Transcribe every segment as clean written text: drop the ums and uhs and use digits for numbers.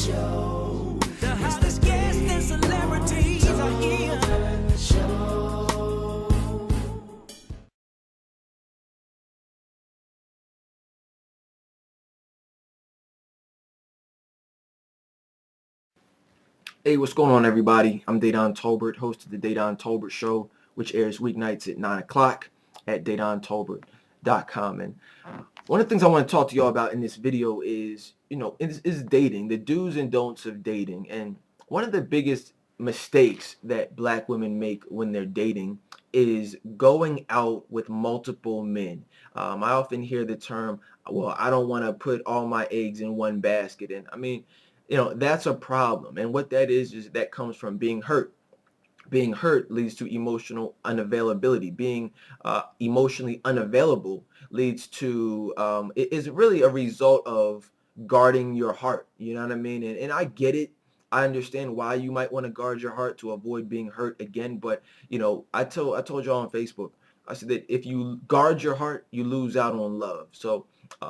Show. The hottest guests and celebrities are here. Show. Hey, what's going on, everybody? I'm Dedan Tolbert, host of the Dedan Tolbert Show, which airs weeknights at 9 o'clock at DedanTolbert.com. And one of the things I want to talk to y'all about in this video is, is dating, the do's and don'ts of dating. And one of the biggest mistakes that black women make when they're dating is going out with multiple men. I often hear the term, well, I don't want to put all my eggs in one basket. And I mean, that's a problem. And what that is that comes from being hurt. Being hurt leads to emotional unavailability. Being emotionally unavailable leads to, it is really a result of guarding your heart. You know what I mean? And I get it. I understand why you might want to guard your heart to avoid being hurt again. But, I told y'all on Facebook, I said that if you guard your heart, you lose out on love. So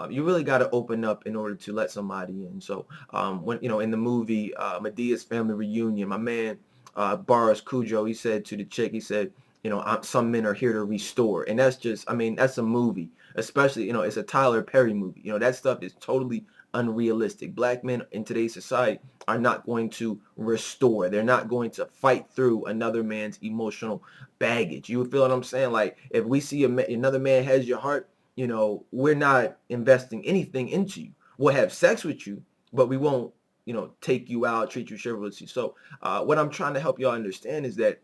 you really got to open up in order to let somebody in. So when, in the movie Medea's Family Reunion, my man, Boris Cujo, he said to the chick, he said, some men are here to restore. And that's just, I mean, that's a movie, especially, it's a Tyler Perry movie. That stuff is totally unrealistic. Black men in today's society are not going to restore. They're not going to fight through another man's emotional baggage. You feel what I'm saying? Like, if we see another man has your heart, we're not investing anything into you. We'll have sex with you, but we won't, take you out, treat you chivalrously. So what I'm trying to help y'all understand is that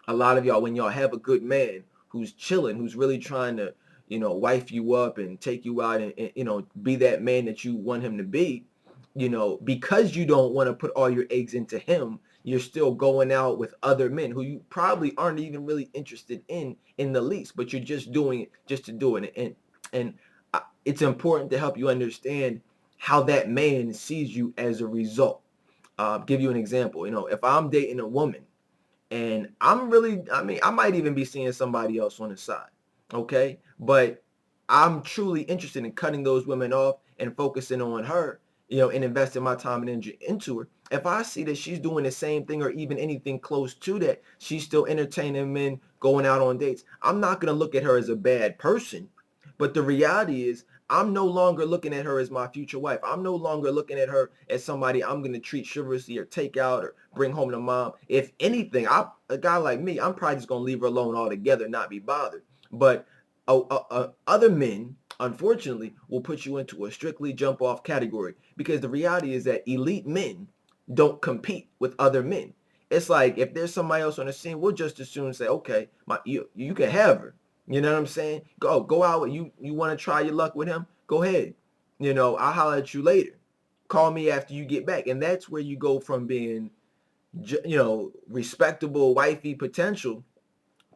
a lot of y'all, when y'all have a good man who's chilling, who's really trying to, wife you up and take you out and be that man that you want him to be, because you don't want to put all your eggs into him, you're still going out with other men who you probably aren't even really interested in the least, but you're just doing it just to do it. And it's important to help you understand how that man sees you as a result. Give you an example. If I'm dating a woman and I might even be seeing somebody else on the side, okay? But I'm truly interested in cutting those women off and focusing on her, and investing my time and energy into her. If I see that she's doing the same thing or even anything close to that, she's still entertaining men, going out on dates, I'm not going to look at her as a bad person. But the reality is, I'm no longer looking at her as my future wife. I'm no longer looking at her as somebody I'm going to treat chivalrously or take out or bring home to mom. If anything, a guy like me, I'm probably just going to leave her alone altogether, not be bothered. But other men, unfortunately, will put you into a strictly jump off category, because the reality is that elite men don't compete with other men. It's like, if there's somebody else on the scene, we'll just as soon say, okay, you can have her. You know what I'm saying? Go out. You want to try your luck with him? Go ahead. I'll holler at you later. Call me after you get back. And that's where you go from being, respectable wifey potential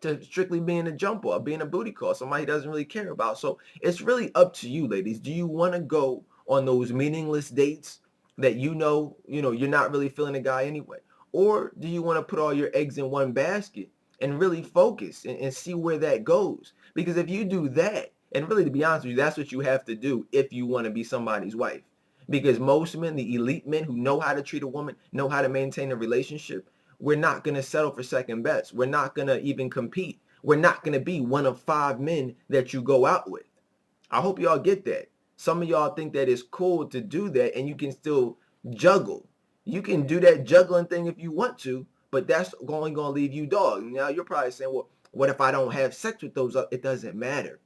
to strictly being a jump off, being a booty call, somebody he doesn't really care about. So it's really up to you, ladies. Do you want to go on those meaningless dates that you're not really feeling a guy anyway? Or do you want to put all your eggs in one basket and really focus and see where that goes? Because if you do that, and really, to be honest with you, that's what you have to do if you want to be somebody's wife. Because most men, the elite men who know how to treat a woman, know how to maintain a relationship, we're not going to settle for second best. We're not going to even compete. We're not going to be one of 5 men that you go out with. I hope y'all get that. Some of y'all think that it's cool to do that and you can still juggle. You can do that juggling thing if you want to, but that's only going to leave you dog. Now you're probably saying, well, what if I don't have sex with those? It doesn't matter.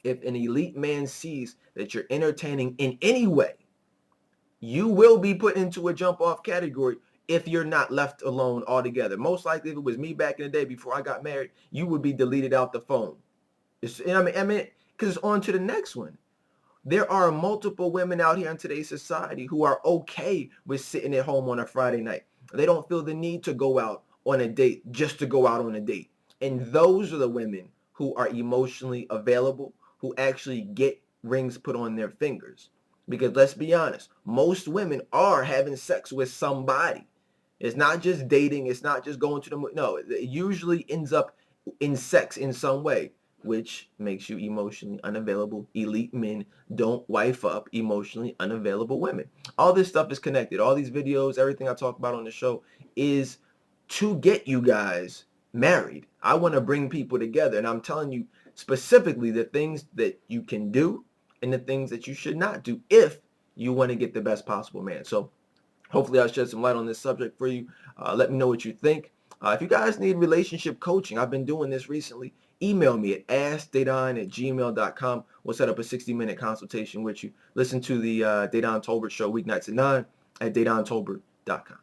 If an elite man sees that you're entertaining in any way, you will be put into a jump off category if you're not left alone altogether. Most likely, if it was me back in the day before I got married, you would be deleted out the phone. Because it's on to the next one. There are multiple women out here in today's society who are okay with sitting at home on a Friday night. They don't feel the need to go out on a date just to go out on a date. And those are the women who are emotionally available, who actually get rings put on their fingers. Because let's be honest, most women are having sex with somebody. It's not just dating. It's not just going to the no. It usually ends up in sex in some way. which makes you emotionally unavailable. Elite men don't wife up emotionally unavailable women. All this stuff is connected. All these videos, everything I talk about on the show is to get you guys married. I want to bring people together, and I'm telling you specifically the things that you can do and the things that you should not do if you want to get the best possible man. So hopefully I'll shed some light on this subject for you. Let me know what you think. If you guys need relationship coaching, I've been doing this recently. Email me at askdedan@gmail.com. We'll set up a 60-minute consultation with you. Listen to the Dedan Tolbert Show weeknights at 9 at DedanTolbert.com.